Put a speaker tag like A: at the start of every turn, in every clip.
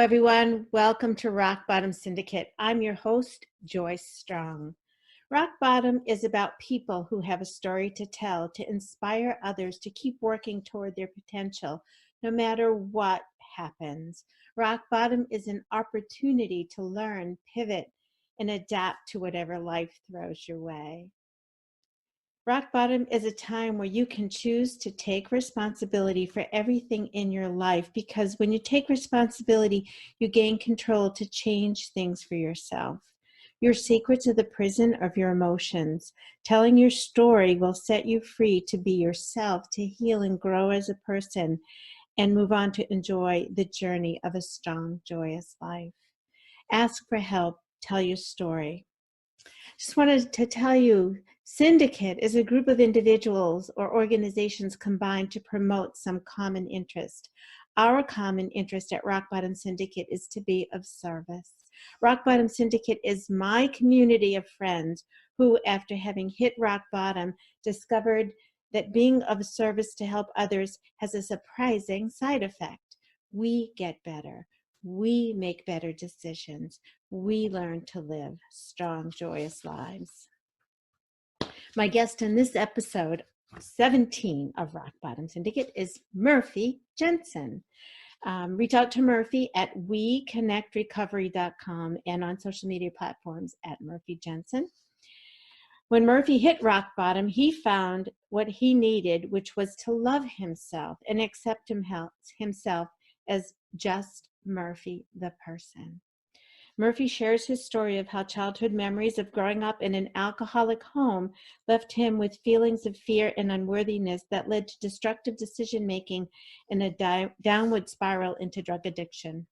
A: everyone. Welcome to Rock Bottom Syndicate. I'm your host, Joyce Strong. Rock Bottom is about people who have a story to tell to inspire others to keep working toward their potential, no matter what happens. Rock Bottom is an opportunity to learn, pivot, and adapt to whatever life throws your way. Rock bottom is a time where you can choose to take responsibility for everything in your life, because when you take responsibility, you gain control to change things for yourself. Your secret to the prison of your emotions. Telling your story will set you free to be yourself, to heal and grow as a person, and move on to enjoy the journey of a strong, joyous life. Ask for help. Tell your story. Just wanted to tell you, Syndicate is a group of individuals or organizations combined to promote some common interest. Our common interest at Rock Bottom Syndicate is to be of service. Rock Bottom Syndicate is my community of friends who, after having hit rock bottom, discovered that being of service to help others has a surprising side effect. We get better. We make better decisions. We learn to live strong, joyous lives. My guest in this episode 17 of Rock Bottom Syndicate is Murphy Jensen. Reach out to Murphy at weconnectrecovery.com and on social media platforms at Murphy Jensen. When Murphy hit rock bottom, he found what he needed, which was to love himself and accept himself as just Murphy the person. Murphy shares his story of how childhood memories of growing up in an alcoholic home left him with feelings of fear and unworthiness that led to destructive decision-making and a downward spiral into drug addiction.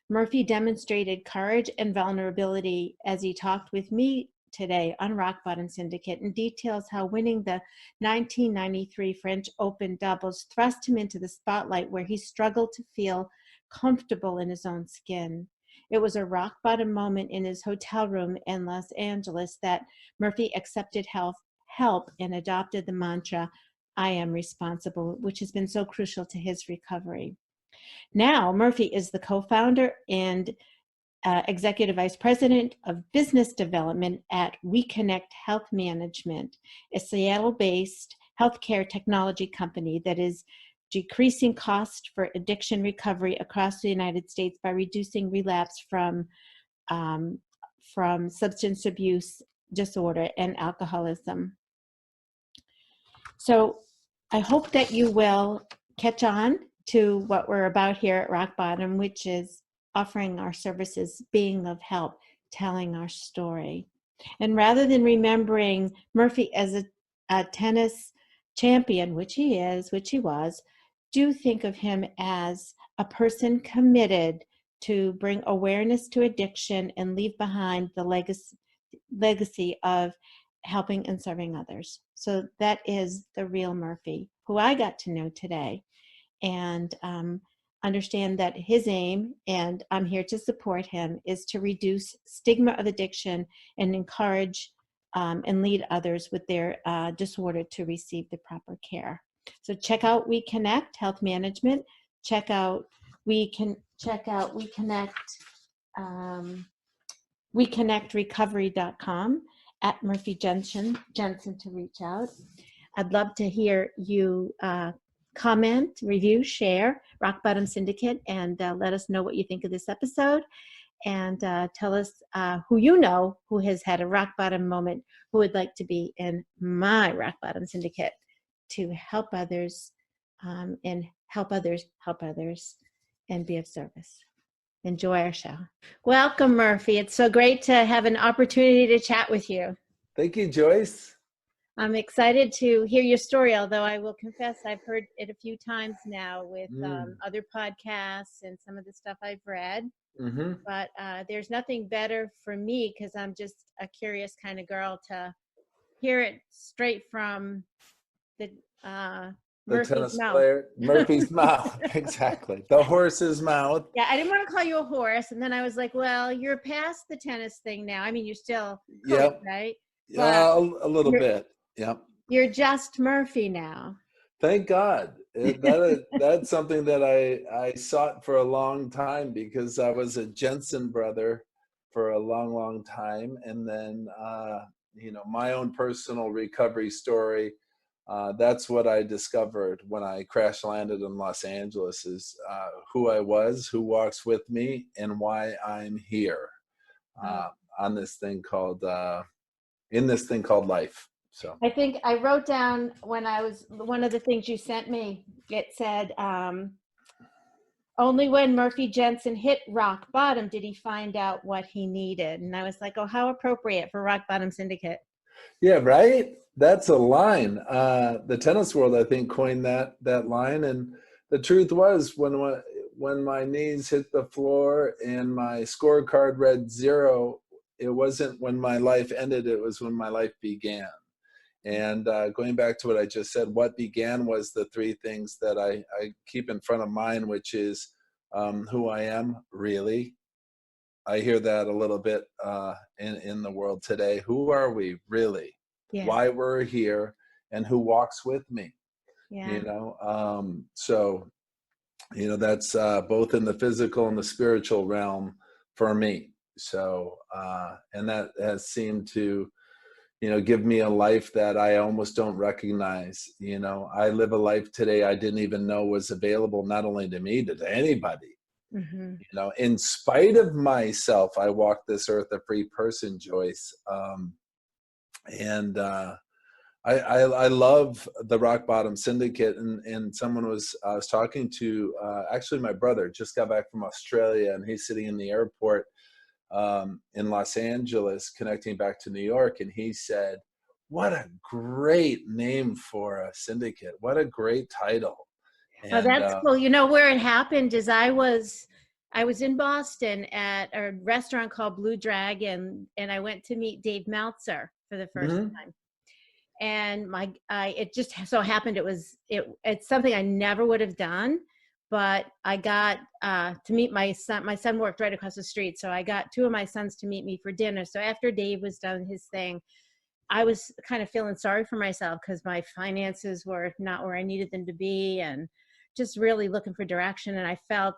A: Murphy demonstrated courage and vulnerability as he talked with me today on Rock Bottom Syndicate, and details how winning the 1993 French Open doubles thrust him into the spotlight where he struggled to feel comfortable in his own skin. It was a rock bottom moment in his hotel room in Los Angeles that Murphy accepted help and adopted the mantra, I am responsible, which has been so crucial to his recovery. Now, Murphy is the co-founder and Executive Vice President of Business Development at WeConnect Health Management, a Seattle-based healthcare technology company that is decreasing cost for addiction recovery across the United States by reducing relapse from substance abuse disorder and alcoholism. So I hope that you will catch on to what we're about here at Rock Bottom, which is offering our services, being of help, telling our story. And rather than remembering Murphy as a tennis champion, which he was, do think of him as a person committed to bring awareness to addiction and leave behind the legacy of helping and serving others. So that is the real Murphy, who I got to know today, and understand that his aim, and I'm here to support him, is to reduce stigma of addiction and encourage and lead others with their disorder to receive the proper care. So check out WeConnect Health Management. Check out weconnectrecovery.com, at Murphy Jensen to reach out. I'd love to hear you comment, review, share Rock Bottom Syndicate, and let us know what you think of this episode. And tell us who you know who has had a rock bottom moment, who would like to be in my Rock Bottom Syndicate to help others and help others and be of service. Enjoy our show. Welcome, Murphy. It's so great to have an opportunity to chat with you.
B: Thank you, Joyce.
A: I'm excited to hear your story, although I will confess I've heard it a few times now with other podcasts and some of the stuff I've read. Mm-hmm. But there's nothing better for me, because I'm just a curious kind of girl, to hear it straight from the Murphy's
B: tennis
A: mouth.
B: Player, Murphy's mouth, exactly. The horse's mouth.
A: Yeah, I didn't want to call you a horse, and then I was like, well, you're past the tennis thing now. I mean, you're still coach, right?
B: Yeah, a little bit. Yep.
A: You're just Murphy now.
B: Thank God. That's something that I sought for a long time, because I was a Jensen brother for a long, long time. And then, my own personal recovery story, that's what I discovered when I crash landed in Los Angeles, is who I was, who walks with me, and why I'm here
A: Oh.
B: on this thing called, in this thing called life. So.
A: I think I wrote down when I was, one of the things you sent me, it said, only when Murphy Jensen hit rock bottom did he find out what he needed. And I was like, oh, how appropriate for Rock Bottom Syndicate.
B: Yeah, right. That's a line. The tennis world, I think, coined that line. And the truth was, when my knees hit the floor and my scorecard read 0, it wasn't when my life ended. It was when my life began. And going back to what I just said, what began was the 3 things that I keep in front of mine, which is who I am, really. I hear that a little bit in the world today. Who are we really?
A: Yeah.
B: Why we're here, and who walks with me?
A: Yeah.
B: So that's both in the physical and the spiritual realm for me. So and that has seemed to give me a life that I almost don't recognize. I live a life today I didn't even know was available, not only to me, but to anybody.
A: Mm-hmm.
B: In spite of myself, I walk this earth a free person, Joyce. And I love the Rock Bottom Syndicate. And I was talking to, actually my brother just got back from Australia, and he's sitting in the airport in Los Angeles, connecting back to New York. And he said, what a great name for a syndicate. What a great title.
A: Oh, that's cool. Where it happened is I was in Boston at a restaurant called Blue Dragon, and I went to meet Dave Meltzer for the first time. And it just so happened it's something I never would have done, but I got to meet my son. My son worked right across the street, so I got 2 of my sons to meet me for dinner. So after Dave was done his thing, I was kind of feeling sorry for myself because my finances were not where I needed them to be, and just really looking for direction. And I felt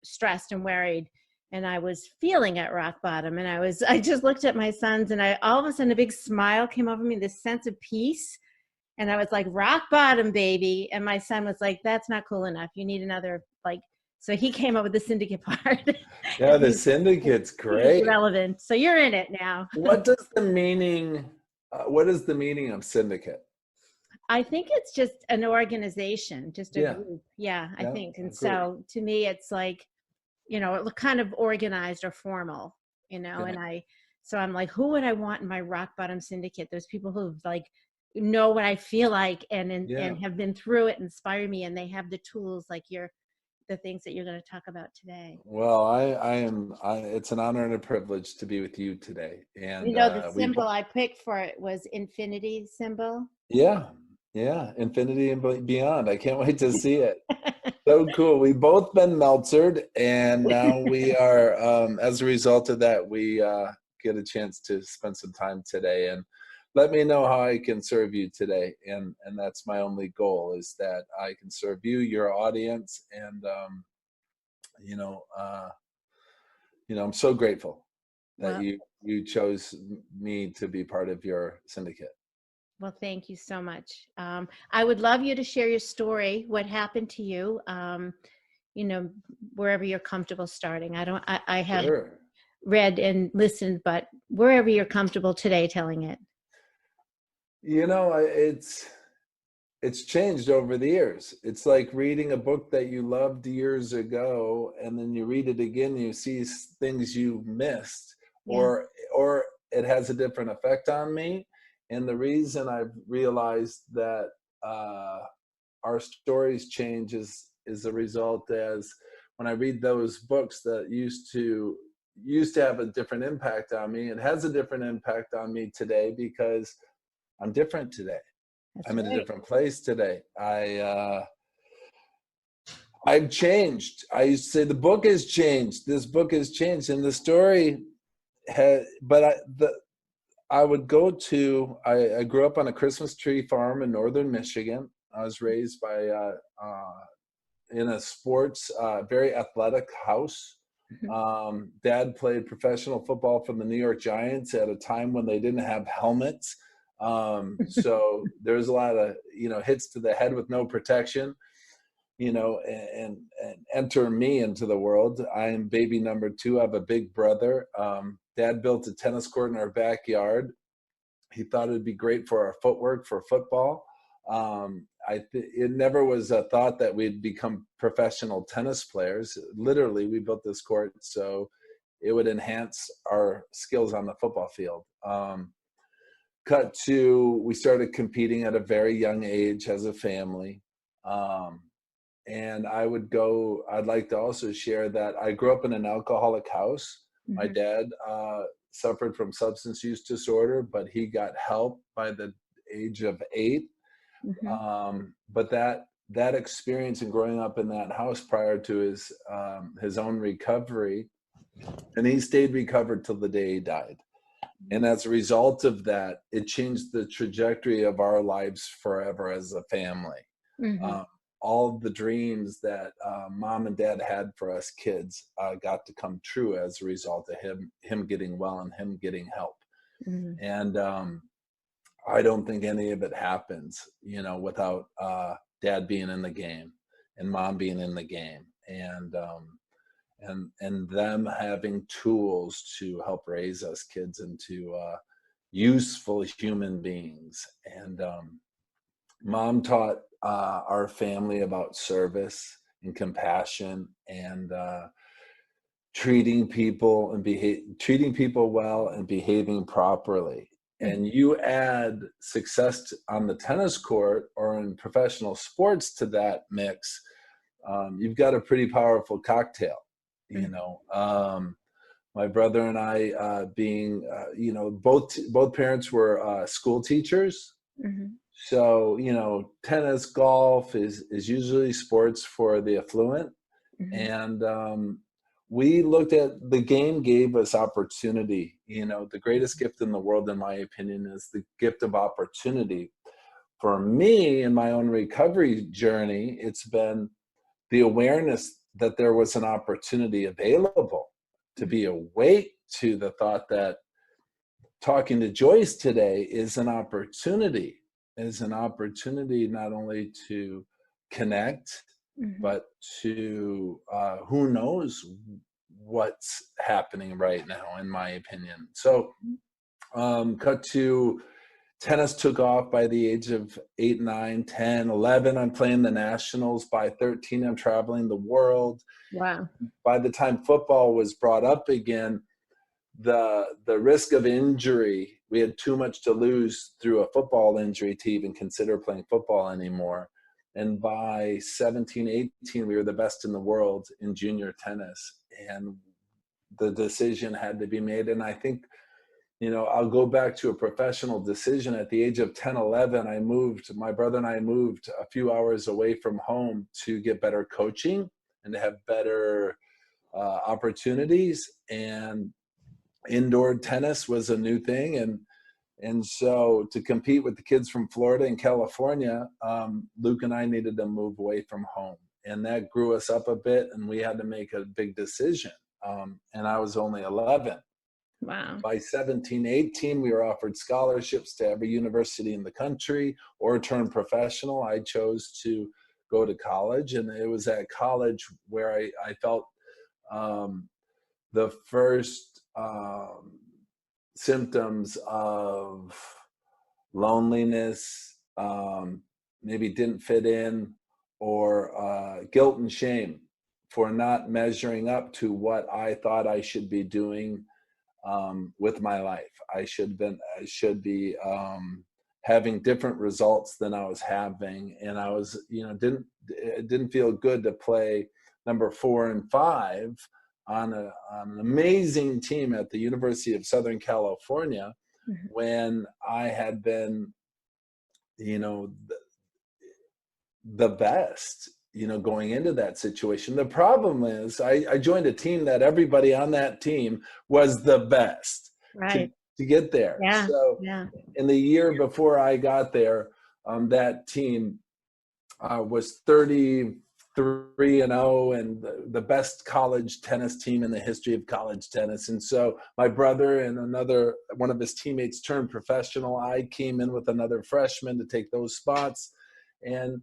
A: stressed and worried, and I was feeling at rock bottom. And I just looked at my sons, and all of a sudden a big smile came over me, this sense of peace. And I was like, rock bottom, baby. And my son was like, that's not cool enough. You need another, so he came up with the syndicate part.
B: Yeah, the syndicate's great.
A: Relevant. So you're in it now.
B: What is the meaning of syndicate?
A: I think it's just an organization, just a group. Yeah, I think. And so to me, it's like, kind of organized or formal, and so I'm like, who would I want in my rock bottom syndicate? Those people who know what I feel like and have been through it, inspire me, and they have the tools like the things that you're going to talk about today.
B: Well, it's an honor and a privilege to be with you today. And
A: the symbol I picked for it was infinity symbol.
B: Yeah, infinity and beyond. I can't wait to see it. So cool. We've both been Meltzered, and now we are, as a result of that, we get a chance to spend some time today. And let me know how I can serve you today. And that's my only goal, is that I can serve you, your audience. And, I'm so grateful that you chose me to be part of your syndicate.
A: Well, thank you so much. I would love you to share your story, what happened to you, wherever you're comfortable starting. I have read and listened, but wherever you're comfortable today telling it.
B: It's changed over the years. It's like reading a book that you loved years ago, and then you read it again, and you see things you missed, or it has a different effect on me. And the reason I've realized that our stories change is a result, as when I read those books that used to have a different impact on me, it has a different impact on me today, because I'm different today. I'm in a different place today. I've changed. I used to say the book has changed. This book has changed, and the story has. But I would go to. I grew up on a Christmas tree farm in northern Michigan. I was raised by in a sports, very athletic house. Dad played professional football for the New York Giants at a time when they didn't have helmets. So there's a lot of, hits to the head with no protection, and enter me into the world. I am baby number 2. I have a big brother. Dad built a tennis court in our backyard. He thought it'd be great for our footwork for football. It never was a thought that we'd become professional tennis players. Literally, we built this court so it would enhance our skills on the football field. Cut to, we started competing at a very young age as a family. And I'd like to also share that I grew up in an alcoholic house. My dad suffered from substance use disorder, but he got help by the age of 8. But that experience in growing up in that house prior to his own recovery, and he stayed recovered till the day he died. And as a result of that, it changed the trajectory of our lives forever as a family. All the dreams that mom and dad had for us kids got to come true as a result of him getting well and him getting help. And I don't think any of it happens, without dad being in the game and mom being in the game, and them having tools to help raise us kids into useful human beings. And mom taught our family about service and compassion and treating people well and behaving properly. And you add success on the tennis court or in professional sports to that mix, you've got a pretty powerful cocktail. My brother and I, being, both parents were school teachers. So, tennis, golf is usually sports for the affluent. And we looked at the game gave us opportunity. The greatest gift in the world, in my opinion, is the gift of opportunity. For me, in my own recovery journey, it's been the awareness that there was an opportunity available, to be awake to the thought that talking to Joyce today is an opportunity not only to connect, but to who knows what's happening right now, in my opinion. So cut to tennis took off by the age of 8, 9, 10, 11. I'm playing the nationals. By 13, I'm traveling the world.
A: Wow.
B: By the time football was brought up again, the risk of injury, we had too much to lose through a football injury to even consider playing football anymore. And by 17, 18, we were the best in the world in junior tennis. And the decision had to be made. And I think, I'll go back to a professional decision. At the age of 10, 11, my brother and I moved a few hours away from home to get better coaching and to have better opportunities. And indoor tennis was a new thing. And so to compete with the kids from Florida and California, Luke and I needed to move away from home. And that grew us up a bit, and we had to make a big decision. And I was only 11.
A: Wow.
B: By 17, 18, we were offered scholarships to every university in the country or turn professional. I chose to go to college, and it was at college where I felt the first symptoms of loneliness, maybe didn't fit in, or guilt and shame for not measuring up to what I thought I should be doing with my life. I should be having different results than I was having, and I was, it didn't feel good to play number 4 and 5 on an amazing team at the University of Southern California when I had been, the best, going into that situation. The problem is I joined a team that everybody on that team was the best to get there.
A: Yeah.
B: So in the year before I got there, that team was 33-0 and the best college tennis team in the history of college tennis. And so my brother and one of his teammates turned professional. I came in with another freshman to take those spots. And,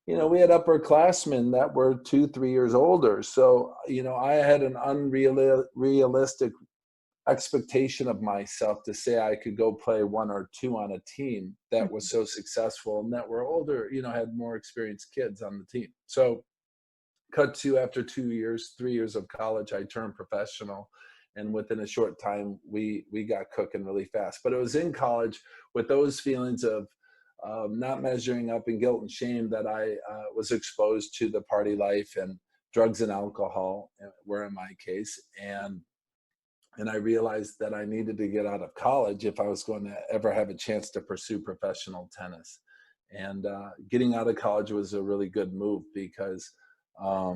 B: we had upperclassmen that were 2-3 years older. So, I had an unrealistic expectation of myself to say I could go play 1 or 2 on a team that was so successful and that were older, had more experienced kids on the team. So cut to after 3 years of college, I turned professional. And within a short time, we got cooking really fast. But it was in college with those feelings of not measuring up and guilt and shame that I was exposed to the party life, and drugs and alcohol were in my case. And I realized that I needed to get out of college if I was going to ever have a chance to pursue professional tennis. And getting out of college was a really good move because, I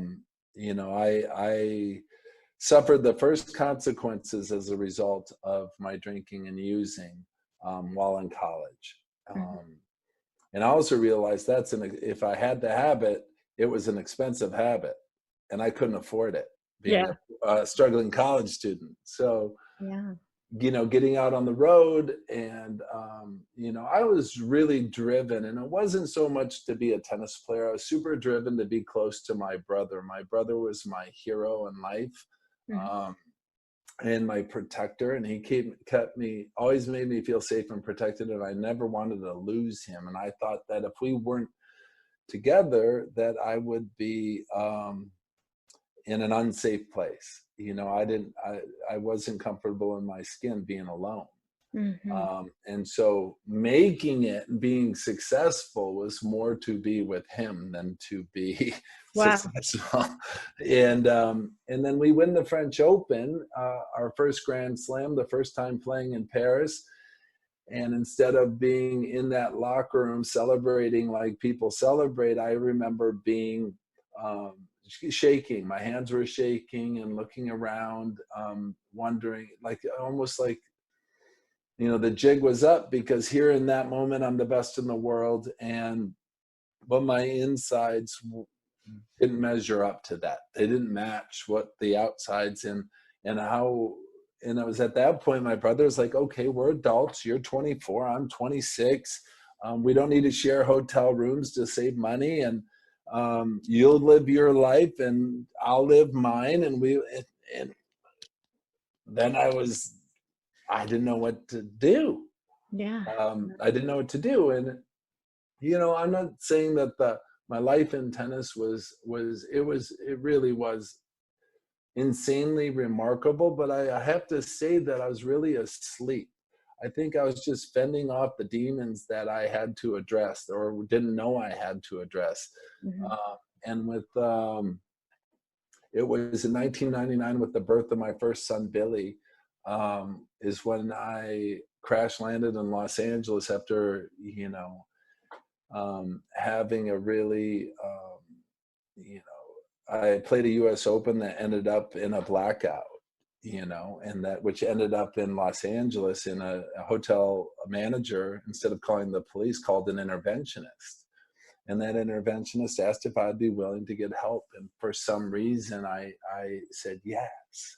B: suffered the first consequences as a result of my drinking and using while in college. And I also realized if I had the habit, it was an expensive habit, and I couldn't afford it, being a struggling college student. So, getting out on the road and, I was really driven, and it wasn't so much to be a tennis player. I was super driven to be close to my brother. My brother was my hero in life, and my protector, and he always made me feel safe and protected, and I never wanted to lose him. And I thought that if we weren't together, that I would be in an unsafe place. I wasn't comfortable in my skin being alone. And so making it and being successful was more to be with him than to be successful. And then we win the French Open, our first Grand Slam, the first time playing in Paris. And instead of being in that locker room celebrating like people celebrate, I remember being shaking. My hands were shaking and looking around, wondering, almost like, the jig was up, because here in that moment, I'm the best in the world. But my insides didn't measure up to that. They didn't match what the outsides and it was at that point, my brother's like, okay, we're adults. You're 24, I'm 26. We don't need to share hotel rooms to save money. And you'll live your life and I'll live mine. And then I didn't know what to do. I didn't know what to do. And, I'm not saying that my life in tennis it really was insanely remarkable, but I have to say that I was really asleep. I think I was just fending off the demons that I had to address or didn't know I had to address. And it was in 1999 with the birth of my first son, Billy, is when I crash landed in Los Angeles after, having a really, I played a US Open that ended up in a blackout, and which ended up in Los Angeles in a hotel manager, instead of calling the police, called an interventionist. And that interventionist asked if I'd be willing to get help. And for some reason, I said yes.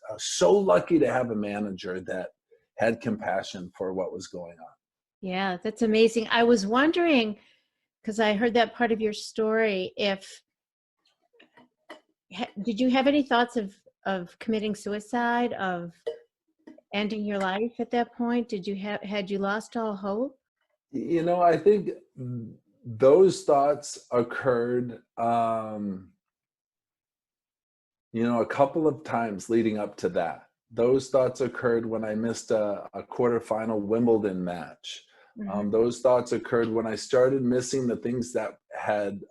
B: I was so lucky to have a manager that had compassion for what was going on.
A: Yeah, that's amazing. I was wondering, because I heard that part of your story, did you have any thoughts of committing suicide, of ending your life at that point? Had you lost all hope?
B: I think those thoughts occurred, a couple of times leading up to that. Those thoughts occurred when I missed a quarterfinal Wimbledon match. Those thoughts occurred when I started missing the things that had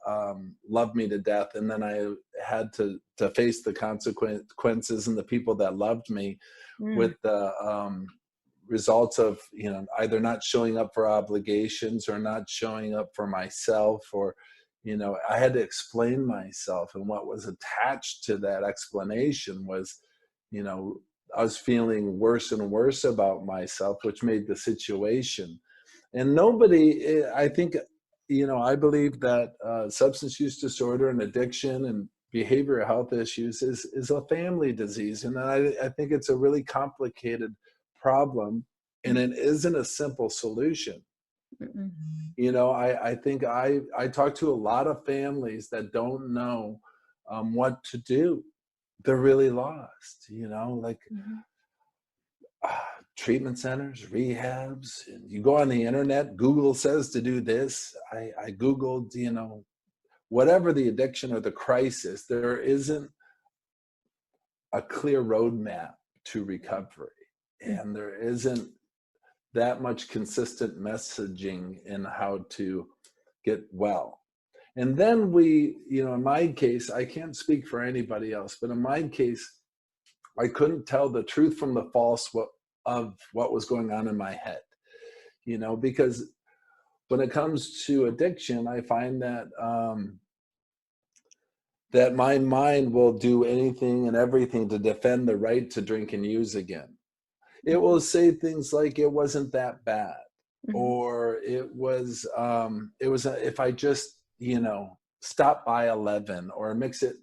B: loved me to death, and then I had to face the consequences and the people that loved me with the results of either not showing up for obligations or not showing up for myself, or I had to explain myself, and what was attached to that explanation was I was feeling worse and worse about myself, which made the situation. And nobody, I think I believe that substance use disorder and addiction and behavioral health issues is a family disease. And I think it's a really complicated problem, and it isn't a simple solution.
A: Mm-mm.
B: I think I talk to a lot of families that don't know what to do. They're really lost, like
A: Mhm.
B: treatment centers, rehabs. And you go on the internet, Google says to do this. I Googled, whatever the addiction or the crisis, there isn't a clear roadmap to recovery.
A: Mm.
B: And there isn't that much consistent messaging in how to get well. And then in my case, I can't speak for anybody else, but in my case, I couldn't tell the truth from the false of what was going on in my head, because when it comes to addiction, I find that my mind will do anything and everything to defend the right to drink and use again. It will say things like it wasn't that bad,
A: Mhm.
B: or if I just, stop by 11, or mix it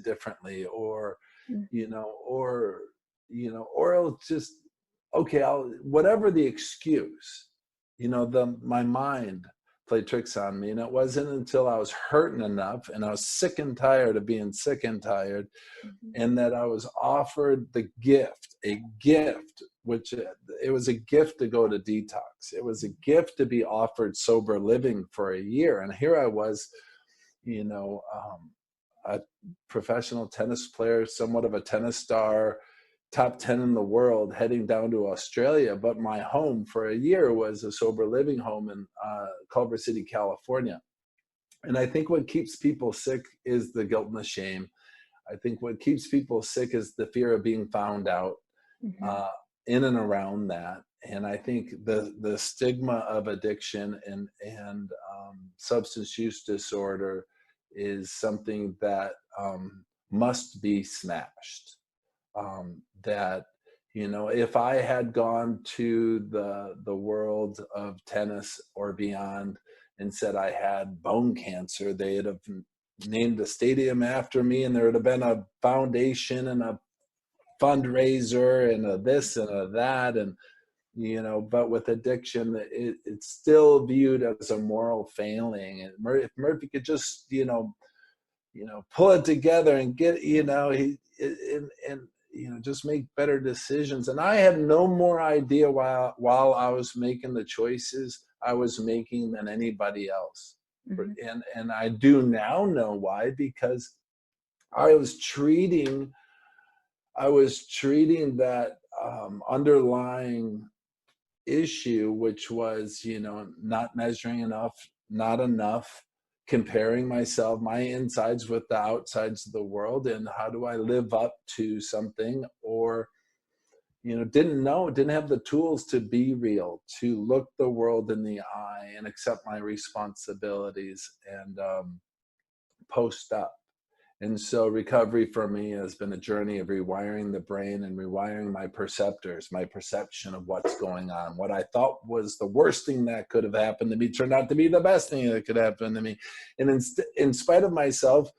B: differently, or
A: Mm.
B: you know, or or it'll just, okay, I'll whatever the excuse, my mind played tricks on me. And it wasn't until I was hurting enough and I was sick and tired of being sick and tired,
A: Mhm.
B: and that I was offered a gift, which it was a gift to go to detox. It was a gift to be offered sober living for a year. And here I was, you know, a professional tennis player, somewhat of a tennis star, top 10 in the world, heading down to Australia. But my home for a year was a sober living home in Culver City, California. And I think what keeps people sick is the guilt and the shame. I think what keeps people sick is the fear of being found out,
A: Mhm.
B: uh, in and around that. And I think the stigma of addiction and substance use disorder is something that must be smashed. That if I had gone to the world of tennis or beyond and said I had bone cancer, they'd have named a stadium after me, and there would have been a foundation and a fundraiser and a this and a that. And but with addiction, it's still viewed as a moral failing. And if Murphy could just pull it together and get and just make better decisions. And I had no more idea while I was making the choices I was making than anybody else.
A: Mhm.
B: And I do now know why, because I was treating that underlying issue, which was, not measuring enough, not enough, comparing my insides with the outsides of the world, and how do I live up to something, or didn't have the tools to be real, to look the world in the eye and accept my responsibilities, and post up. And so recovery for me has been a journey of rewiring the brain and rewiring my perceptors, my perception of what's going on. What I thought was the worst thing that could have happened to me turned out to be the best thing that could happen to me. And in spite of myself,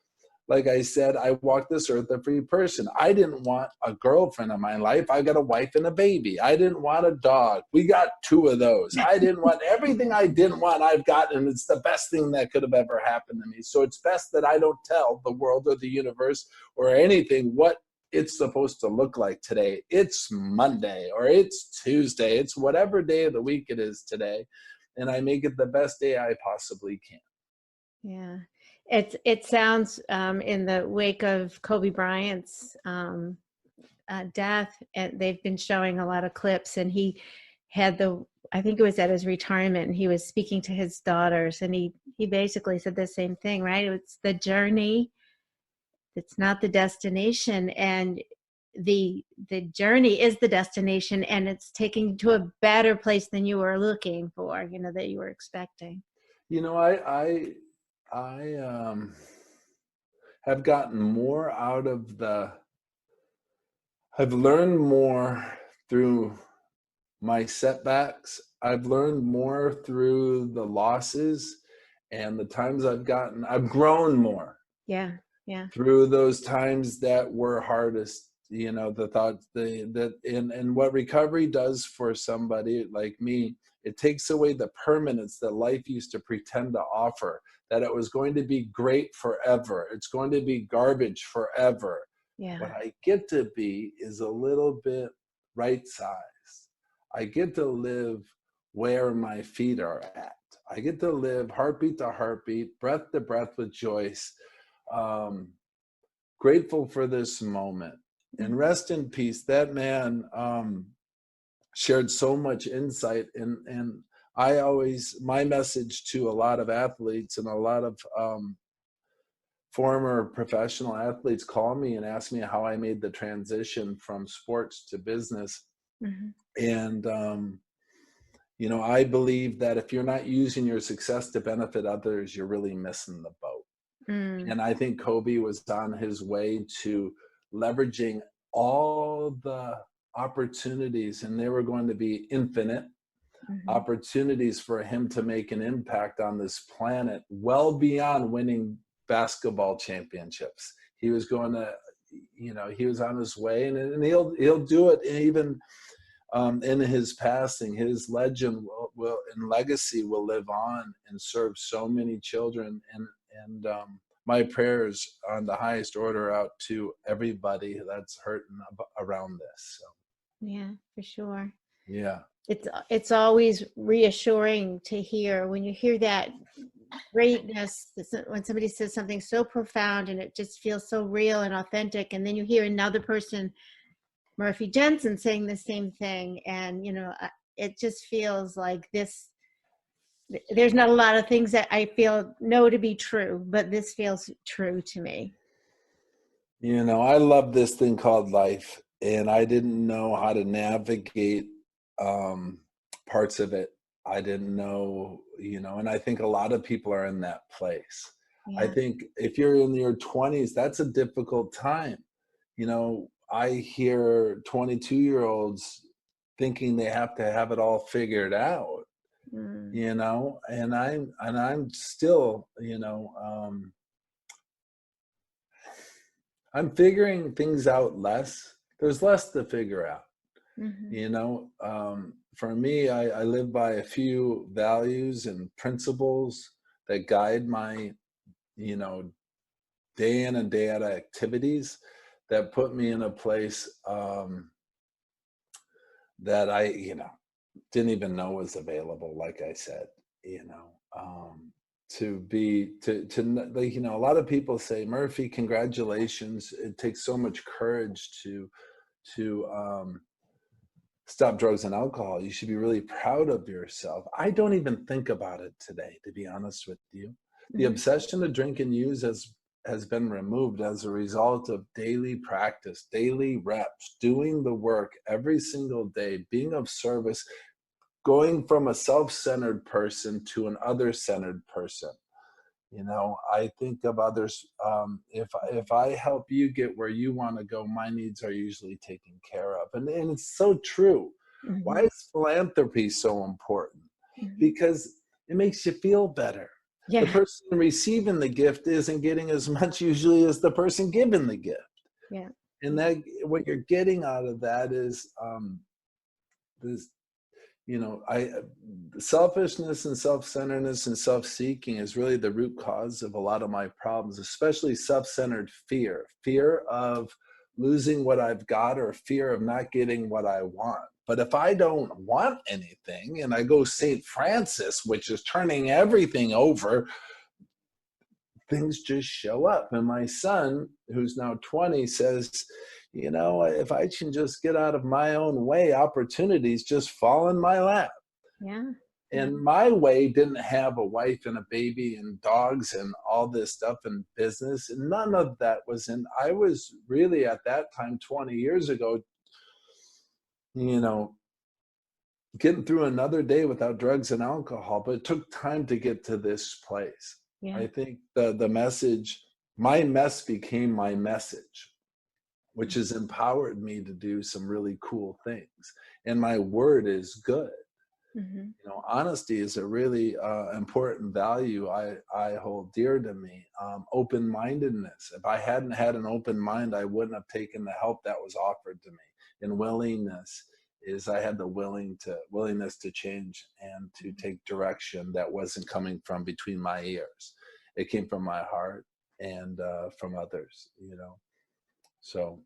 B: like I said, I walked this earth a free person. I didn't want a girlfriend in my life. I got a wife and a baby. I didn't want a dog. We got 2 of those. I didn't want everything I didn't want, I've gotten, and it's the best thing that could have ever happened to me. So it's best that I don't tell the world or the universe or anything what it's supposed to look like today. It's Monday or it's Tuesday. It's whatever day of the week it is today. And I make it the best day I possibly can.
A: Yeah. It sounds in the wake of Kobe Bryant's death, and they've been showing a lot of clips, and he had I think it was at his retirement, and he was speaking to his daughters, and he basically said the same thing, right? It's the journey, it's not the destination, and the journey is the destination, and it's taking you to a better place than you were looking for, that you were expecting.
B: You know, I have gotten more out of I've learned more through my setbacks. I've learned more through the losses and the times I've grown more
A: Yeah. Yeah.
B: through those times that were hardest. The thoughts and what recovery does for somebody like me, it takes away the permanence that life used to pretend to offer, that it was going to be great forever, it's going to be garbage forever.
A: Yeah.
B: What I get to be is a little bit right size. I get to live where my feet are at. I get to live heartbeat to heartbeat, breath to breath with Joyce. Grateful for this moment. And rest in peace. That man shared so much insight. And my message to a lot of athletes and a lot of former professional athletes call me and ask me how I made the transition from sports to business. And, I believe that if you're not using your success to benefit others, you're really missing the boat. And I think Kobe was on his way to leveraging all the opportunities, and they were going to be infinite opportunities for him to make an impact on this planet, well beyond winning basketball championships. He was going to, he was on his way, and he'll do it even in his passing. His legend will and legacy will live on and serve so many children. And my prayers on the highest order out to everybody that's hurting around this. So.
A: Yeah, for sure.
B: Yeah.
A: It's always reassuring to hear when you hear that greatness, when somebody says something so profound and it just feels so real and authentic, and then you hear another person, Murphy Jensen, saying the same thing, and it just feels like this. There's not a lot of things that I know to be true, but this feels true to me.
B: I love this thing called life, and I didn't know how to navigate parts of it. I didn't know, and I think a lot of people are in that place.
A: Yeah.
B: I think if you're in your 20s, that's a difficult time. I hear 22-year-olds thinking they have to have it all figured out, and I'm still, I'm figuring things out less. There's less to figure out. For me, I live by a few values and principles that guide my, day in and day out activities that put me in a place that I, didn't even know was available. Like I said, a lot of people say, Murphy, congratulations. It takes so much courage to stop drugs and alcohol. You should be really proud of yourself. I don't even think about it today, to be honest with you. The obsession to drink and use has been removed as a result of daily practice, daily reps, doing the work every single day, being of service, going from a self-centered person to an other-centered person. I think of others. If I help you get where you want to go, my needs are usually taken care of. And it's so true. Why is philanthropy so important? Because it makes you feel better.
A: Yeah.
B: The person receiving the gift isn't getting as much usually as the person giving the gift.
A: Yeah.
B: And that what you're getting out of that is this. Selfishness and self-centeredness and self-seeking is really the root cause of a lot of my problems, especially self-centered fear of losing what I've got, or fear of not getting what I want. But if I don't want anything and I go St. Francis, which is turning everything over, things just show up. And my son, who's now 20, says, if I can just get out of my own way, opportunities just fall in my lap.
A: Yeah.
B: And my way didn't have a wife and a baby and dogs and all this stuff and business. And none of that was in. I was really at that time, 20 years ago, getting through another day without drugs and alcohol. But it took time to get to this place.
A: Yeah.
B: I think the message, my mess became my message. which has empowered me to do some really cool things. And my word is good.
A: Mm-hmm.
B: You know, honesty is a really important value I hold dear to me. Open-mindedness. If I hadn't had an open mind, I wouldn't have taken the help that was offered to me. And willingness is I had the willingness to change and to take direction that wasn't coming from between my ears. It came from my heart and from others, you know. So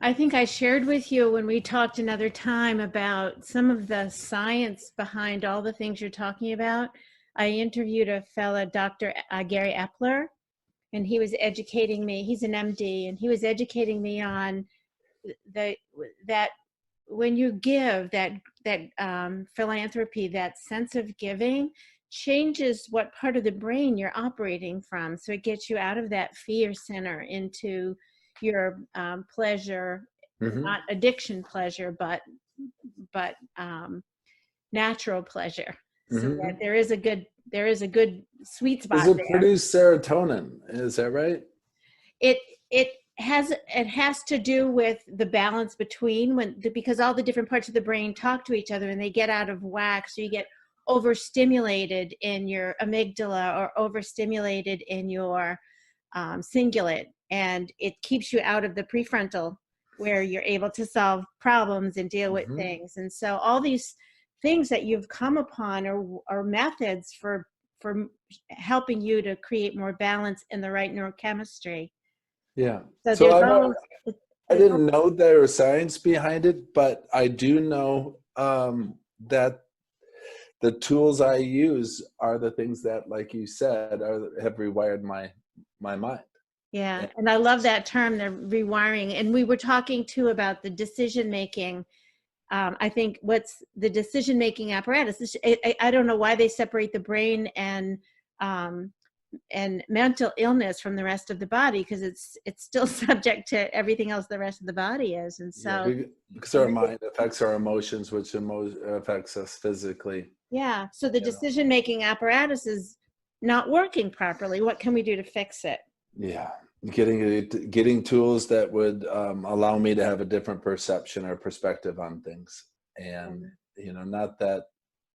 A: I think I shared with you when we talked another time about some of the science behind all the things you're talking about. I interviewed a fella, Dr. Gary Epler, and he was educating me. He's an MD, and he was educating me on that when you give, that philanthropy, that sense of giving changes what part of the brain you're operating from. So it gets you out of that fear center into your pleasure,
B: mhm.
A: not addiction pleasure, but natural pleasure. So that
B: Mhm.
A: there is a good sweet
B: Does
A: spot
B: it
A: there.
B: produce serotonin? Is that right?
A: It has to do with the balance between because all the different parts of the brain talk to each other and they get out of whack. So you get overstimulated in your amygdala or overstimulated in your cingulate, and it keeps you out of the prefrontal where you're able to solve problems and deal with
B: Mhm.
A: things. And so all these things that you've come upon are methods for helping you to create more balance in the right neurochemistry.
B: Yeah.
A: So
B: So
A: there's all
B: I
A: there's all,
B: didn't know there was science behind it, but I do know that the tools I use are the things that, like you said, have rewired my mind.
A: yeah,
B: And
A: and I love that term, the rewiring. And we were talking too about the decision making. I think what's the decision making apparatus. I don't know why they separate the brain um, and mental illness from the rest of the body, because it's still subject to everything else the rest of the body is. And
B: yeah,
A: so
B: because our mind affects our emotions, which affects us physically.
A: yeah, so the
B: You know?
A: decision making apparatus is not working properly. What can we do to fix it?
B: Yeah, getting tools that would allow me to have a different perception or perspective on things, and you know, not that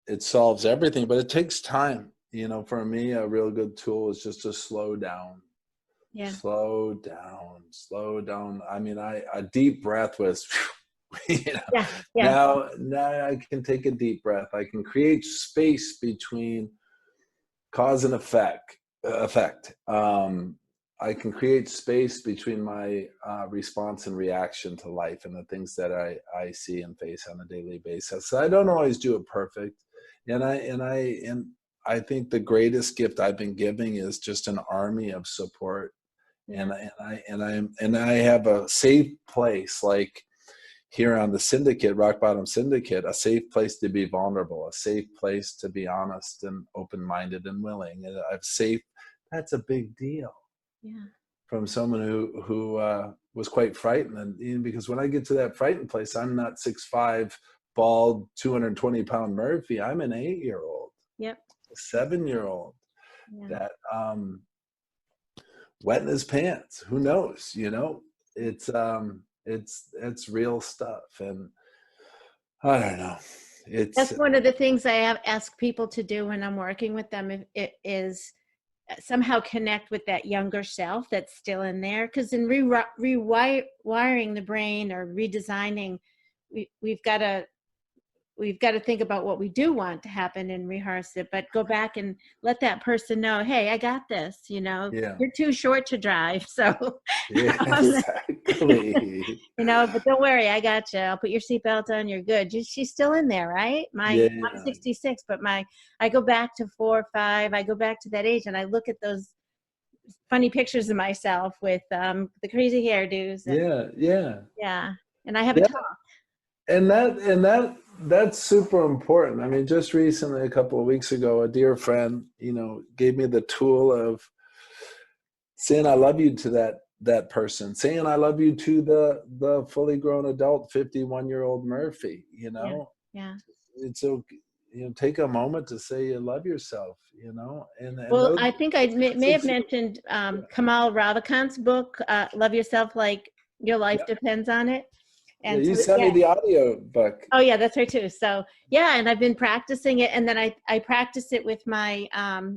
B: it solves everything, but it takes time. You know, for me, a real good tool is just to slow down,
A: Yeah,
B: slow down, slow down. I mean, a deep breath was, you know,
A: yeah, yeah,
B: now I can take a deep breath. I can create space between cause and effect. I can create space between my response and reaction to life and the things that I see and face on a daily basis. So I don't always do it perfect, and I think the greatest gift I've been giving is just an army of support,
A: yeah,
B: and I have a safe place like here on the syndicate, Rock Bottom Syndicate, a safe place to be vulnerable, a safe place to be honest and open-minded and willing. And a safe, that's a big deal
A: yeah,
B: from someone who was quite frightened. And because when I get to that frightened place, I'm not 6'5", bald, 220-pound Murphy. I'm an 8-year-old,
A: yep,
B: a 7-year-old
A: yeah.
B: that wet in his pants. Who knows? You know, it's real stuff, and I don't know. It's
A: That's one of the things I have ask people to do when I'm working with them. If it is somehow connect with that younger self that's still in there, because in rewiring the brain or redesigning, we've got to think about what we do want to happen and rehearse it, but go back and let that person know, hey, I got this,
B: yeah,
A: you're too short to drive. So,
B: yeah,
A: um,
B: exactly.
A: but don't worry, I got you. I'll put your seatbelt on. You're good. She's still in there, right? I'm
B: Yeah,
A: 66, but I go back to 4 or 5. I go back to that age and I look at those funny pictures of myself with the crazy hairdos and
B: yeah, yeah,
A: yeah. And I have a
B: yeah.
A: talk.
B: That's super important. I mean, just recently, a couple of weeks ago, a dear friend, gave me the tool of saying I love you to that person, saying I love you to the fully grown adult 51-year-old Murphy.
A: Yeah. Yeah.
B: It's okay. Take a moment to say you love yourself. And
A: Well,
B: those
A: I think I may have mentioned Kamal Ravikant's book, Love Yourself Like Your life
B: Yeah.
A: depends on it.
B: Yeah,
A: And
B: you
A: so,
B: sent me
A: yeah.
B: the audio book.
A: Oh yeah, that's right too. So yeah, and I've been practicing it, and then I practice it with my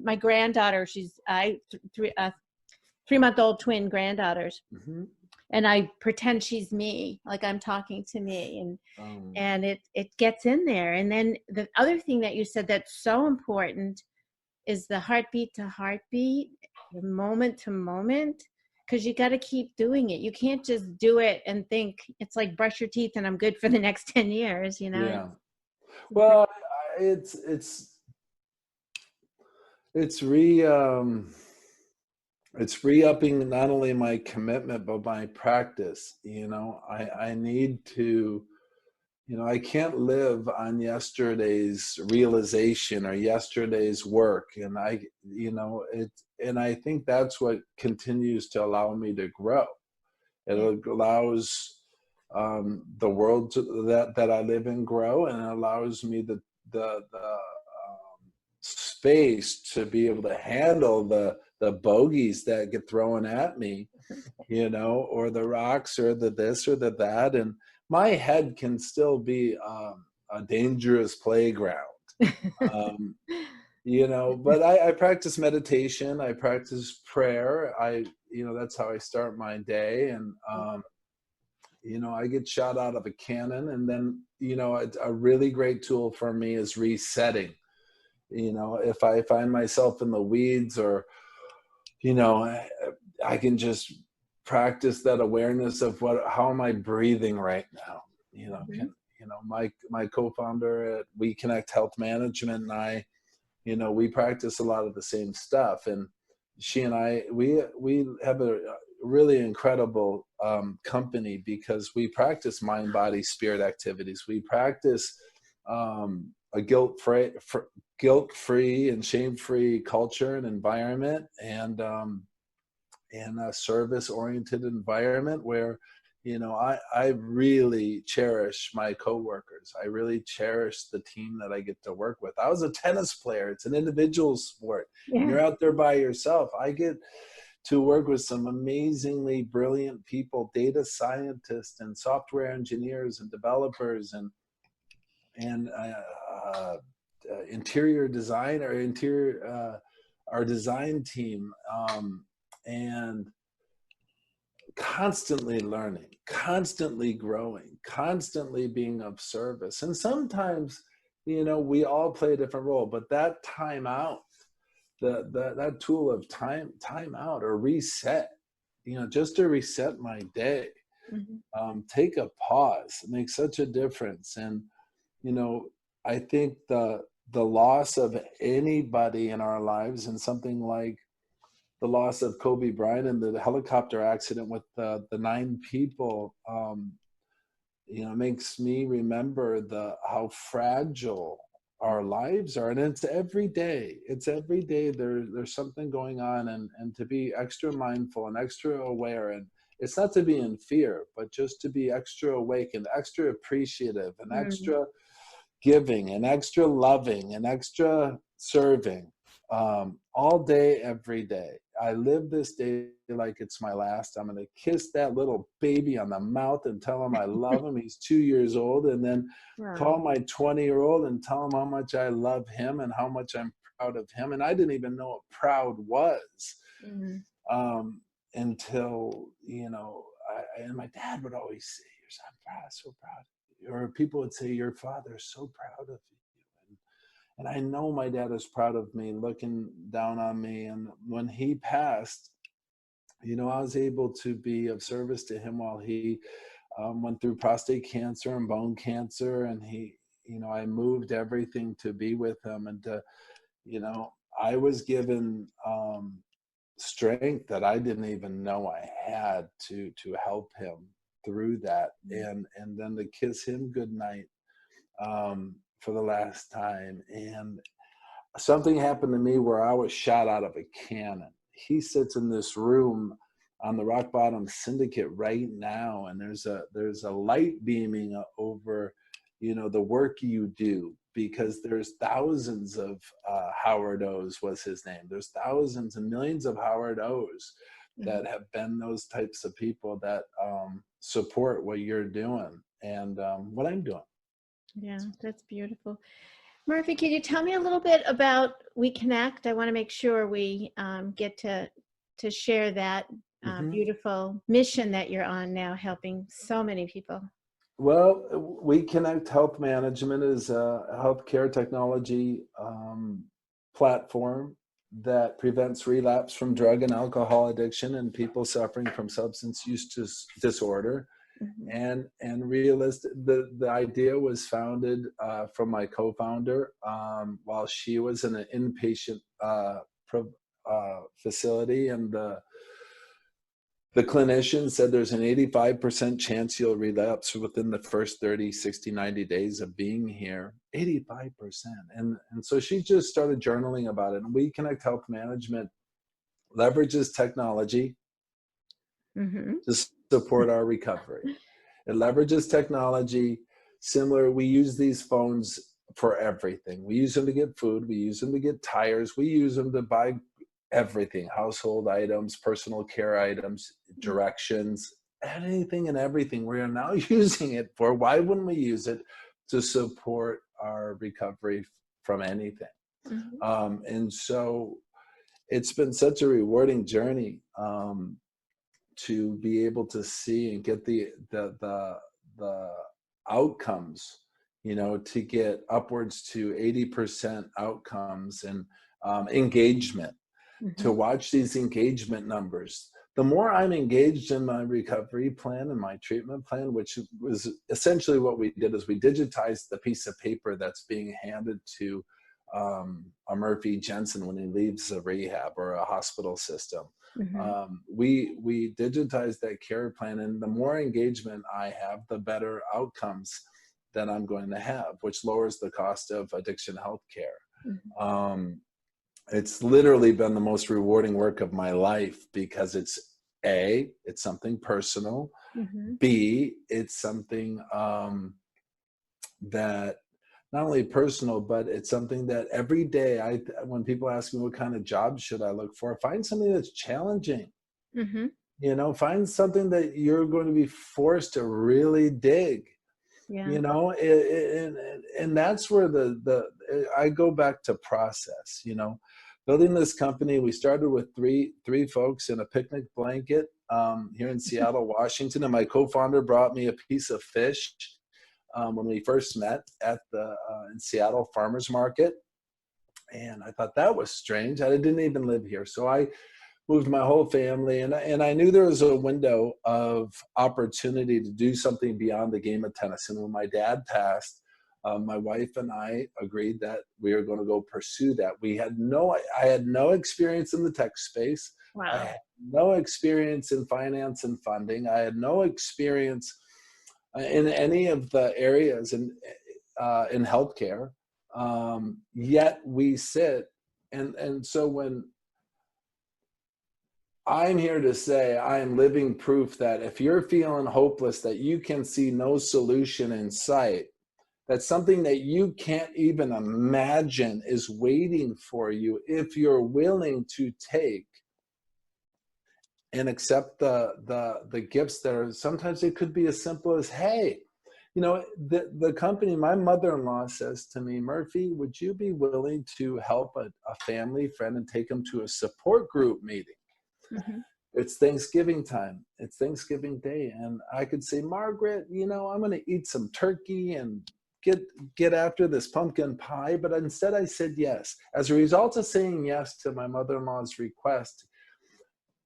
A: my granddaughter. She's 3-month-old twin granddaughters,
B: Hmm.
A: and I pretend she's me, like I'm talking to me,
B: Um,
A: and it gets in there. And then the other thing that you said that's so important is the heartbeat to heartbeat, the moment to moment, because you got to keep doing it. You can't just do it and think it's like brush your teeth and I'm good for the next 10 years, you know.
B: yeah. Well, it's it's re it's re-upping not only my commitment but my practice. I need to, I can't live on yesterday's realization or yesterday's work. And I think that's what continues to allow me to grow. It
A: Yeah.
B: allows the world that I live in grow, and it allows me space to be able to handle the bogeys that get thrown at me, or the rocks or the this or the that. And my head can still be a dangerous playground. Um, but I practice meditation, I practice prayer. That's how I start my day. And, I get shot out of a cannon. And then, a really great tool for me is resetting. If I find myself in the weeds, or, I can just practice that awareness of how am I breathing right now?
A: Mhm.
B: My co-founder at We Connect Health Management and I, we practice a lot of the same stuff. And she and I, we have a really incredible company, because we practice mind, body, spirit activities. We practice a guilt-free and shame-free culture and environment, and a service-oriented environment where, I really cherish my coworkers. I really cherish the team that I get to work with. I was a tennis player. It's an individual sport. And
A: Yeah.
B: you're out there by yourself. I get to work with some amazingly brilliant people, data scientists and software engineers and developers, and interior designer, our design team, and constantly learning, constantly growing, constantly being of service. And sometimes, we all play a different role, but that time out, that tool of time out or reset, just to reset my day,
A: Mhm.
B: take a pause, it makes such a difference. And, you know, I think the loss of anybody in our lives, and something like the loss of Kobe Bryant and the helicopter accident with the 9 people, makes me remember how fragile our lives are. And it's every day. It's every day there's something going on, and to be extra mindful and extra aware. And it's not to be in fear, but just to be extra awake and extra appreciative and
A: Mm.
B: extra giving and extra loving and extra serving, all day, every day. I live this day like it's my last. I'm going to kiss that little baby on the mouth and tell him I love him. He's 2 years old. And then
A: Wow.
B: call my 20-year-old and tell him how much I love him and how much I'm proud of him. And I didn't even know what proud was,
A: Mhm.
B: until, and my dad would always say, I'm proud, so proud. Or people would say, your father's so proud of you. And I know my dad is proud of me, looking down on me. And when he passed, I was able to be of service to him while he went through prostate cancer and bone cancer. And I moved everything to be with him. And I was given strength that I didn't even know I had to help him through that. And then to kiss him goodnight, for the last time. And something happened to me where I was shot out of a cannon. He sits in this room on the Rock Bottom Syndicate right now, and there's a light beaming over, the work you do, because there's thousands of Howard O's was his name. There's thousands and millions of Howard O's
A: Mhm.
B: that have been those types of people that support what you're doing and what I'm doing.
A: Yeah, that's beautiful. Murphy, can you tell me a little bit about We Connect? I want to make sure we get to share that beautiful mission that you're on now, helping so many people.
B: Well, We Connect Health Management is a healthcare technology platform that prevents relapse from drug and alcohol addiction and people suffering from substance use disorder. And the idea was founded from my co-founder while she was in an inpatient facility, and the clinician said there's an 85% chance you'll relapse within the first 30, 60, 90 days of being here. 85%. And so she just started journaling about it. And We Connect Health Management leverages technology to support our recovery. It leverages technology similar. We use these phones for everything. We use them to get food. We use them to get tires. We use them to buy everything, household items, personal care items, directions, anything and everything. We are now using it for. Why wouldn't we use it to support our recovery from anything? And so it's been such a rewarding journey to be able to see and get the outcomes, to get upwards to 80% outcomes and engagement. To watch these engagement numbers. The more I'm engaged in my recovery plan and my treatment plan, which was essentially what we did, is we digitized the piece of paper that's being handed to a Murphy Jensen when he leaves a rehab or a hospital system. We digitized that care plan, and the more engagement I have, the better outcomes that I'm going to have, which lowers the cost of addiction health care. It's literally been the most rewarding work of my life because it's something personal. B, it's something that not only personal, but it's something that every day when people ask me what kind of job should I look for, find something that's challenging. Find something that you're going to be forced to really dig. And that's where I go back to process. Building this company, we started with three folks in a picnic blanket here in Seattle, Washington, and my co-founder brought me a piece of fish when we first met at the in Seattle farmers market, and I thought that was strange. I didn't even live here, so I moved my whole family, and I knew there was a window of opportunity to do something beyond the game of tennis. And when my dad passed, my wife and I agreed that we were going to go pursue that. I had no experience in the tech space.
A: Wow.
B: I had no experience in finance and funding. I had no experience in any of the areas in healthcare. Yet we sit, and so when I'm here to say I am living proof that if you're feeling hopeless, that you can see no solution in sight, that something that you can't even imagine is waiting for you if you're willing to take and accept the gifts that are, sometimes it could be as simple as, hey, the company, my mother-in-law says to me, Murphy, would you be willing to help a family friend and take them to a support group meeting? It's Thanksgiving time. It's Thanksgiving Day. And I could say, Margaret, I'm going to eat some turkey and get after this pumpkin pie. But instead I said yes. As a result of saying yes to my mother-in-law's request,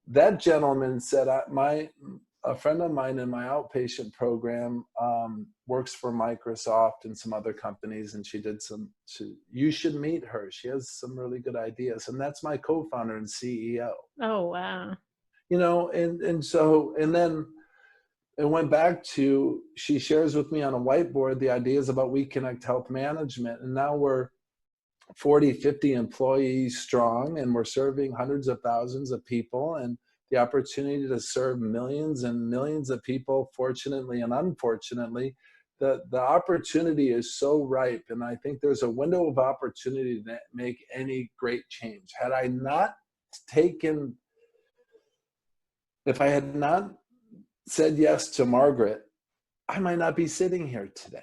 B: that gentleman said, a friend of mine in my outpatient program works for Microsoft and some other companies, and you should meet her. She has some really good ideas. And that's my co-founder and CEO.
A: Oh, wow.
B: And then it went back to, she shares with me on a whiteboard the ideas about We Connect Health Management. And now we're 40, 50 employees strong, and we're serving hundreds of thousands of people, and the opportunity to serve millions and millions of people, fortunately and unfortunately. The opportunity is so ripe, and I think there's a window of opportunity to make any great change. If I had not said yes to Margaret, I might not be sitting here today.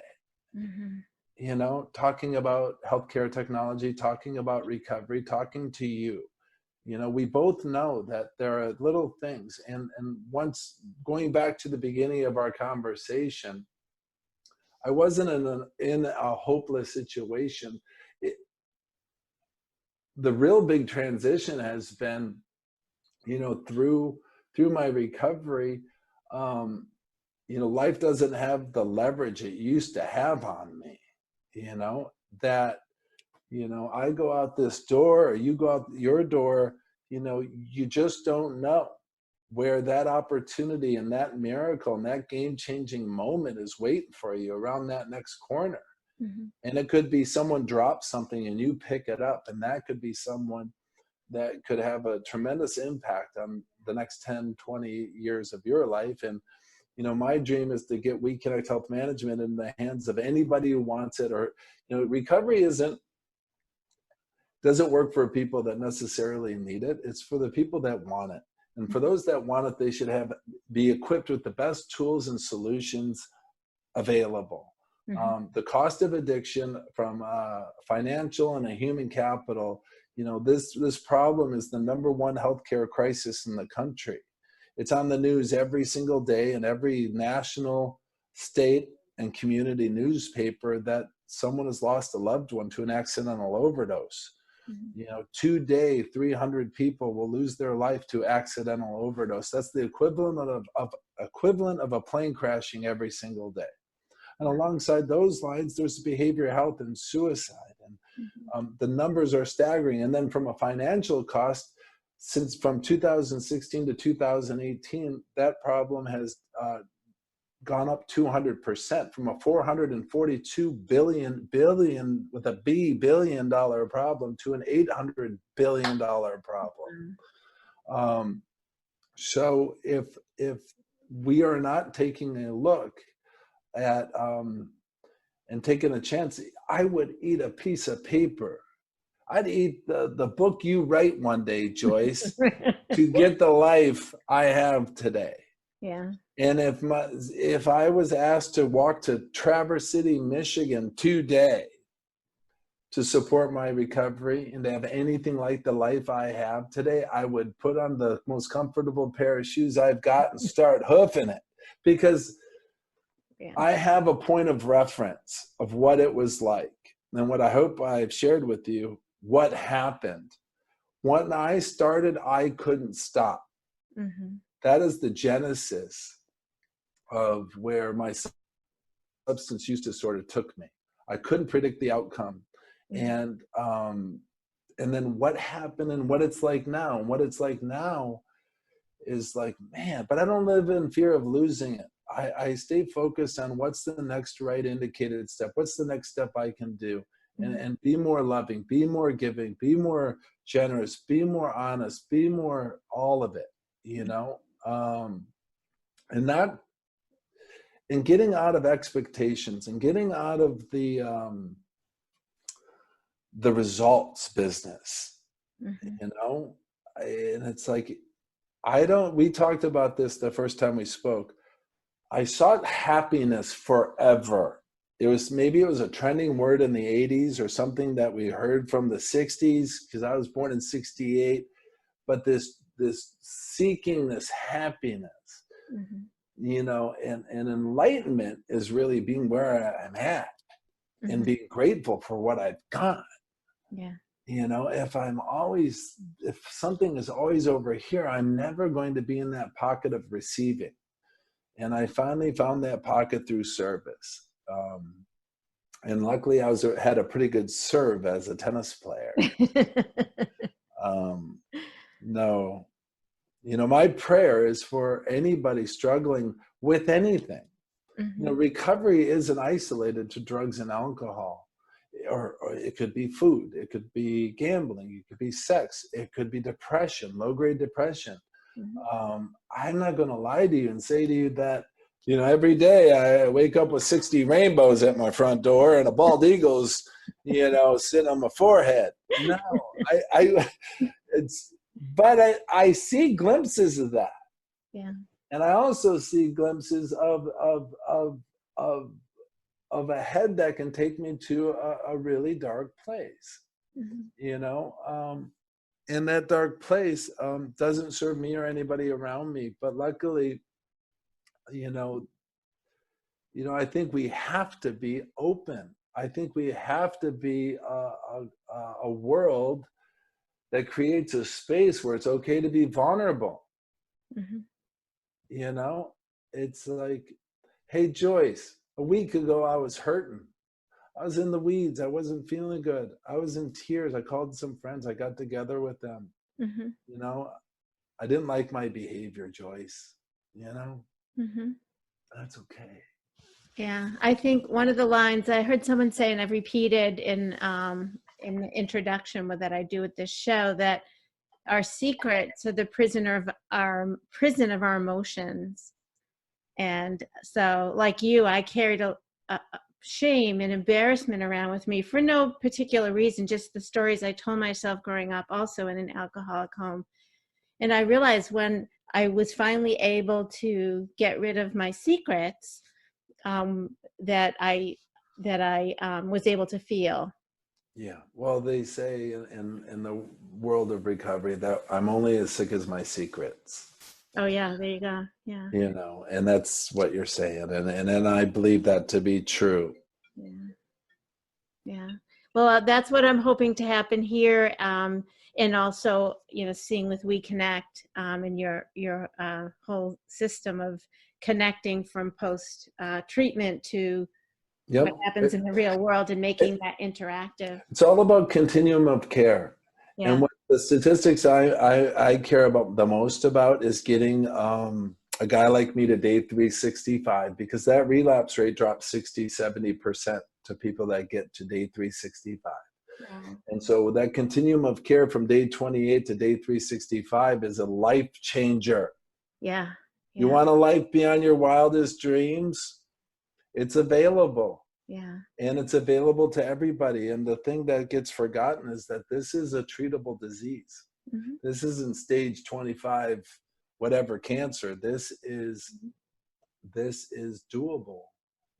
A: Mm-hmm.
B: You know, talking about healthcare technology, talking about recovery, talking to you. You know, we both know that there are little things. And once going back to the beginning of our conversation, I wasn't in a hopeless situation. The real big transition has been, you know, through my recovery, you know, life doesn't have the leverage it used to have on me, you know, that, you know, I go out this door or you go out your door, you know, you just don't know where that opportunity and that miracle and that game-changing moment is waiting for you around that next corner.
A: Mm-hmm.
B: And it could be someone drops something and you pick it up, and that could be someone that could have a tremendous impact on the next 10, 20 years of your life. And, you know, my dream is to get We Connect Health Management in the hands of anybody who wants it. Or, you know, recovery doesn't work for people that necessarily need it. It's for the people that want it. And for those that want it, they should be equipped with the best tools and solutions available.
A: Mm-hmm.
B: The cost of addiction, from financial and a human capital, you know, this problem is the #1 healthcare crisis in the country. It's on the news every single day in every national, state, and community newspaper that someone has lost a loved one to an accidental overdose.
A: Mm-hmm.
B: You know, today, 300 people will lose their life to accidental overdose. That's the equivalent of a plane crashing every single day. And alongside those lines, there's behavioral health and suicide. And the numbers are staggering. And then from a financial cost, since from 2016 to 2018, that problem has gone up 200%, from a $442 billion with a billion dollar problem to an $800 billion problem. So if we are not taking a look at and taking a chance, I would eat a piece of paper. I'd eat the book you write one day, Joyce, to get the life I have today.
A: Yeah.
B: And if I was asked to walk to Traverse City, Michigan today to support my recovery and to have anything like the life I have today, I would put on the most comfortable pair of shoes I've got and start hoofing it, because I have a point of reference of what it was like. And what I hope I've shared with you, what happened. When I started, I couldn't stop.
A: Mm-hmm.
B: That is the genesis of where my substance use disorder took me. I couldn't predict the outcome. Mm-hmm. And then what happened and what it's like now. And what it's like now is like, man, but I don't live in fear of losing it. I stay focused on what's the next right indicated step. What's the next step I can do? And be more loving, be more giving, be more generous, be more honest, be more all of it, you know? And getting out of expectations and getting out of the results business, you know? And it's like, we talked about this the first time we spoke. I sought happiness forever. It was a trending word in the 80s or something that we heard from the 60s, because I was born in 68. But this seeking this happiness, you know, and enlightenment is really being where I'm at and being grateful for what I've got.
A: Yeah.
B: You know, if something is always over here, I'm never going to be in that pocket of receiving. And I finally found that pocket through service. And luckily I had a pretty good serve as a tennis player. No, you know, my prayer is for anybody struggling with anything. You know, recovery isn't isolated to drugs and alcohol, or it could be food, it could be gambling, it could be sex, it could be depression, low-grade depression. I'm not going to lie to you and say to you that, you know, every day I wake up with 60 rainbows at my front door and a bald eagle's, you know, sitting on my forehead. No, but I see glimpses of that.
A: Yeah.
B: And I also see glimpses of a head that can take me to a really dark place,
A: Mhm.
B: you know. And that dark place doesn't serve me or anybody around me. But luckily, you know, I think we have to be open. I think we have to be a world that creates a space where it's okay to be vulnerable.
A: Mhm.
B: You know, it's like, hey, Joyce, a week ago I was hurting. I was in the weeds. I wasn't feeling good. I was in tears. I called some friends. I got together with them.
A: Mhm.
B: You know, I didn't like my behavior, Joyce. You know,
A: Mhm.
B: that's okay.
A: Yeah, I think one of the lines I heard someone say, and I've repeated in the introduction that I do with this show, that our secrets are the prison of our emotions. And so, like you, I carried a shame and embarrassment around with me for no particular reason, just the stories I told myself growing up, also in an alcoholic home. And I realized when I was finally able to get rid of my secrets, that I was able to feel.
B: Yeah. Well, they say in the world of recovery that I'm only as sick as my secrets.
A: Oh yeah, there you go. Yeah,
B: You know, and that's what you're saying, and I believe that to be true.
A: yeah, yeah. Well, that's what I'm hoping to happen here, and also, seeing with We Connect, and your whole system of connecting from post treatment to what
B: Yep.
A: happens in the real world and making that interactive.
B: It's all about continuum of care. And
A: Yeah.
B: what the statistics I care about the most about is getting a guy like me to day 365, because that relapse rate drops 60-70% to people that get to day 365.
A: Wow.
B: And so that continuum of care from day 28 to day 365 is a life changer.
A: Yeah.
B: You
A: Yeah.
B: want a life beyond your wildest dreams? It's available.
A: Yeah.
B: And it's available to everybody. And the thing that gets forgotten is that this is a treatable disease.
A: Mm-hmm.
B: This isn't stage 25, whatever cancer. This is doable.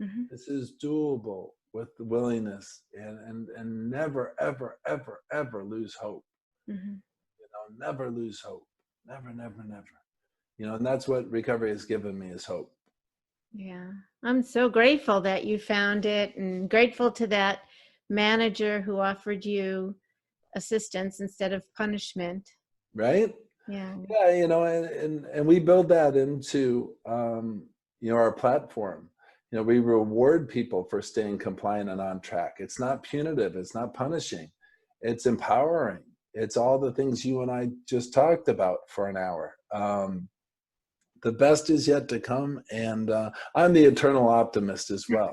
A: Mm-hmm.
B: This is doable with the willingness, and never, ever, ever, ever lose hope.
A: Mm-hmm.
B: You know, never lose hope. Never, never, never. You know, and that's what recovery has given me, is hope.
A: Yeah, I'm so grateful that you found it, and grateful to that manager who offered you assistance instead of punishment.
B: Right?
A: Yeah.
B: Yeah, you know, and we build that into our platform. You know, we reward people for staying compliant and on track. It's not punitive, it's not punishing, it's empowering. It's all the things you and I just talked about for an hour. The best is yet to come, and I'm the eternal optimist as well.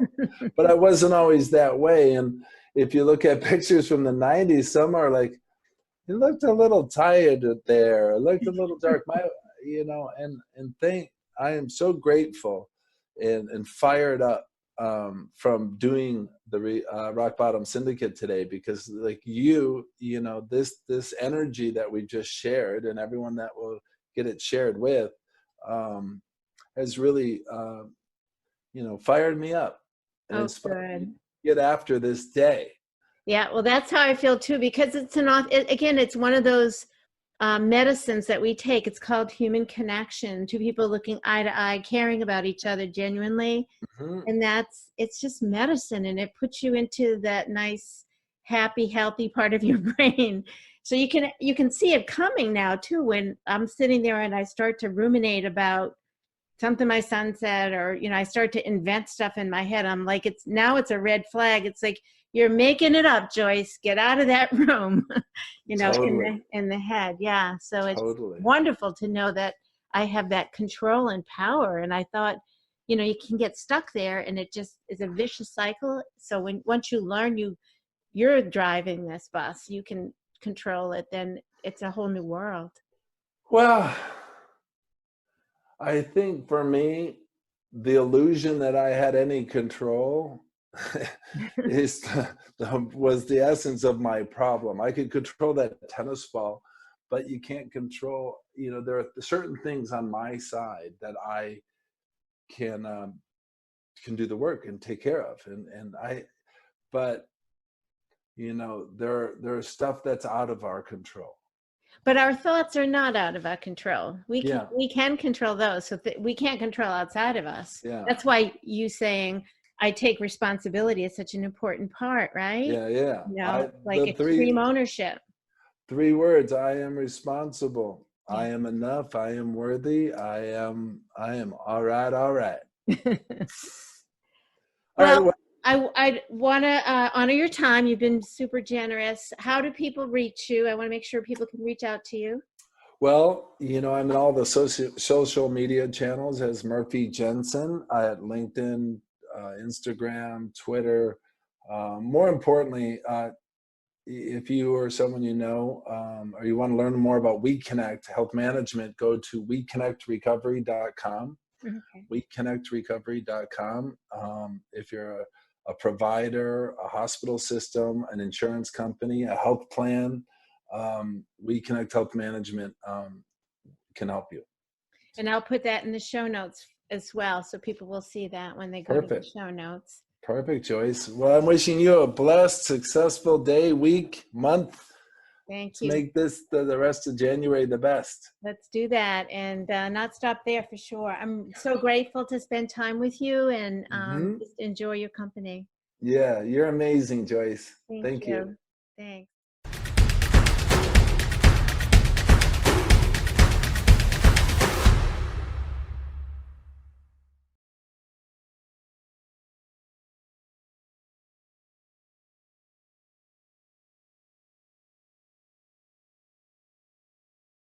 B: But I wasn't always that way. And if you look at pictures from the 90s, some are like, it looked a little tired there. It looked a little dark. I am so grateful and fired up from doing the Rock Bottom Syndicate today, because like this energy that we just shared, and everyone that will get it shared with, has really fired me up and
A: Oh,
B: inspired me
A: good.
B: to get after this day.
A: Yeah, well, that's how I feel too, because again, it's one of those medicines that we take. It's called human connection, two people looking eye to eye, caring about each other genuinely.
B: Mhm.
A: And it's just medicine, and it puts you into that nice, happy, healthy part of your brain. So you can see it coming now too, when I'm sitting there and I start to ruminate about something my son said, or I start to invent stuff in my head. I'm like, it's a red flag. It's like, you're making it up, Joyce. Get out of that room.
B: Totally.
A: In the head. Yeah. So it's
B: Totally.
A: wonderful to know that I have that control and power. And I thought, you can get stuck there, and it just is a vicious cycle. So once you learn you're driving this bus, you can control it, then it's a whole new world.
B: Well, I think for me, the illusion that I had any control was the essence of my problem. I could control that tennis ball, but you can't control, there are certain things on my side that I can do the work and take care of. But there's stuff that's out of our control.
A: But our thoughts are not out of our control. We can control those. So we can't control outside of us.
B: Yeah.
A: That's why you saying I take responsibility is such an important part, right?
B: Yeah.
A: Like extreme ownership.
B: 3 words: I am responsible. Yeah. I am enough. I am worthy. I am all right. All right.
A: Well, I want to honor your time. You've been super generous. How do people reach you? I want to make sure people can reach out to you.
B: Well, I'm in all the social media channels as Murphy Jensen, at LinkedIn, Instagram, Twitter. More importantly, if you or someone or you want to learn more about WeConnect Health Management, go to WeConnectRecovery.com. Okay. WeConnectRecovery.com. If you're a provider, a hospital system, an insurance company, a health plan, WeConnect Health Management can help you.
A: And I'll put that in the show notes as well, so people will see that when they go to the show notes.
B: Perfect, Joyce. Well, I'm wishing you a blessed, successful day, week, month.
A: Thank you.
B: Make this the rest of January the best.
A: Let's do that, and not stop there for sure. I'm so grateful to spend time with you and just enjoy your company.
B: Yeah, you're amazing, Joyce.
A: Thank you. Thanks.